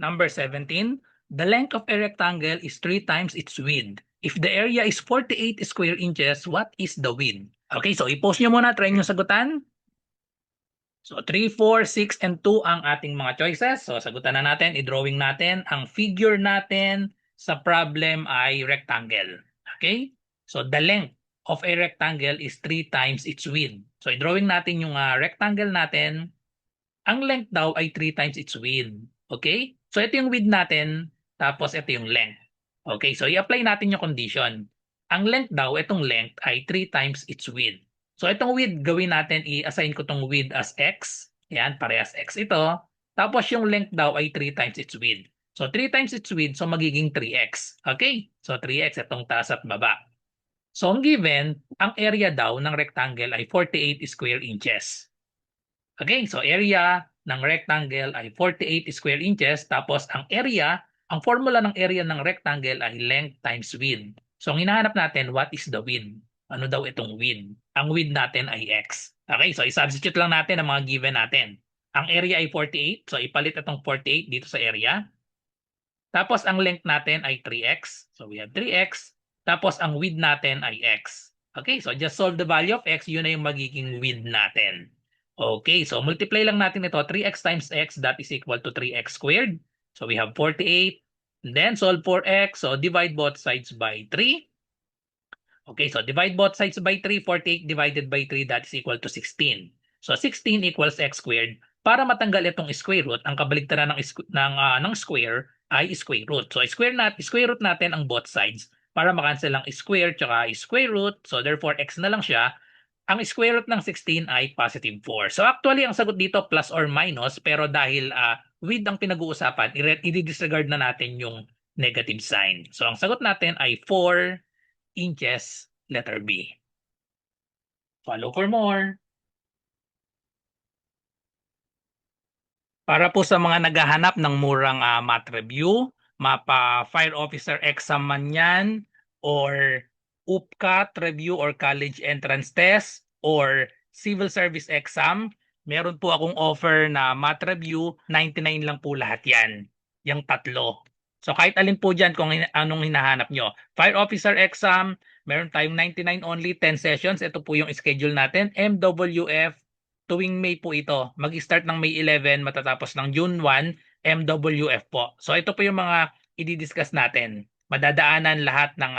Number 17, the length of a rectangle is 3 times its width. If the area is 48 square inches, what is the width? Okay, so i-post nyo muna, try nyo sagutan. So 3, 4, 6, and 2 ang ating mga choices. So sagutan na natin, i-drawing natin. Ang figure natin sa problem ay rectangle. Okay? So the length of a rectangle is 3 times its width. So i-drawing natin yung rectangle natin. Ang length daw ay 3 times its width. Okay? So ito yung width natin, tapos ito yung length. Okay, so i-apply natin yung condition. Ang length daw, itong length ay 3 times its width. So itong width, gawin natin, i-assign ko itong width as x. Yan, parehas x ito. Tapos yung length daw ay 3 times its width. So 3 times its width, so magiging 3x. Okay? So 3x itong taas at baba. So ang given, ang area daw ng rectangle ay 48 square inches. Okay, so area ng rectangle ay 48 square inches. Tapos ang area, ang formula ng area ng rectangle ay length times width. So ang hinahanap natin, what is the width? Ano daw itong width? Ang width natin ay x. Okay, so i-substitute lang natin ang mga given natin. Ang area ay 48, so ipalit itong 48 dito sa area. Tapos ang length natin ay 3x. So we have 3x. Tapos ang width natin ay x. Okay, so just solve the value of x, yun na yung magiging width natin. Okay, so multiply lang natin ito. 3x times x, that is equal to 3x squared. So we have 48. And then solve for x. So divide both sides by 3. Okay, so divide both sides by 3. 48 divided by 3, that is equal to 16. So 16 equals x squared. Para matanggal itong square root, ang kabaligtaran ng square ay square root. So square root natin ang both sides para makancel ang square tsaka square root. So therefore x na lang siya. Ang square root ng 16 ay positive 4. So actually, ang sagot dito plus or minus, pero dahil with ang pinag-uusapan, i-disregard na natin yung negative sign. So ang sagot natin ay 4 inches, letter B. Follow for more. Para po sa mga naghahanap ng murang math review, mapa fire officer exam man yan, or UPCAT review or college entrance test, or civil service exam, meron po akong offer na math review, 99 lang po lahat yan. Yung tatlo. So kahit alin po dyan kung anong hinahanap nyo. Fire officer exam, meron tayong 99 only, 10 sessions. Ito po yung schedule natin. MWF, tuwing May po ito. Mag-start ng May 11, matatapos ng June 1, MWF po. So ito po yung mga i-discuss natin. Madadaanan lahat ng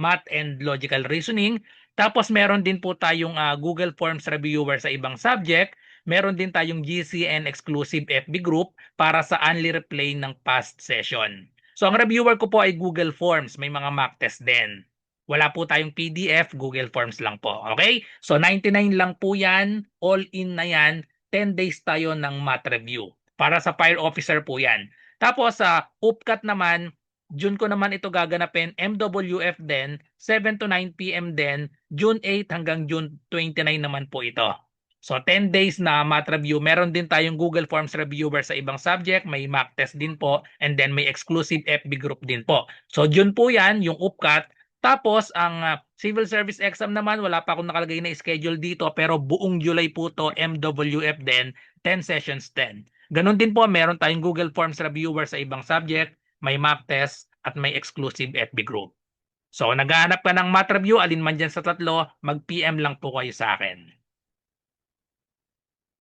math and logical reasoning. Tapos meron din po tayong Google Forms reviewer sa ibang subject. Meron din tayong GCN exclusive FB group para sa only replay ng past session. So ang reviewer ko po ay Google Forms. May mga mock test din. Wala po tayong PDF, Google Forms lang po. Okay? So 99 lang po yan. All in na yan. 10 days tayo ng math review. Para sa fire officer po yan. Tapos sa UPCAT naman, June ko naman ito gaganapin. MWF din. 7 to 9 p.m. din. June 8 hanggang June 29 naman po ito. So 10 days na math review. Meron din tayong Google Forms reviewer sa ibang subject. May mock test din po. And then may exclusive FB group din po. So June po yan, yung UPCAT. Tapos, ang civil service exam naman, wala pa akong nakalagay na schedule dito, pero buong July po to, MWF din, 10 sessions din. Ganon din po, meron tayong Google Forms reviewer sa ibang subject, may mock test, at may exclusive FB group. So, naghahanap ka ng math review, alin man dyan sa tatlo, mag-PM lang po kayo sa akin.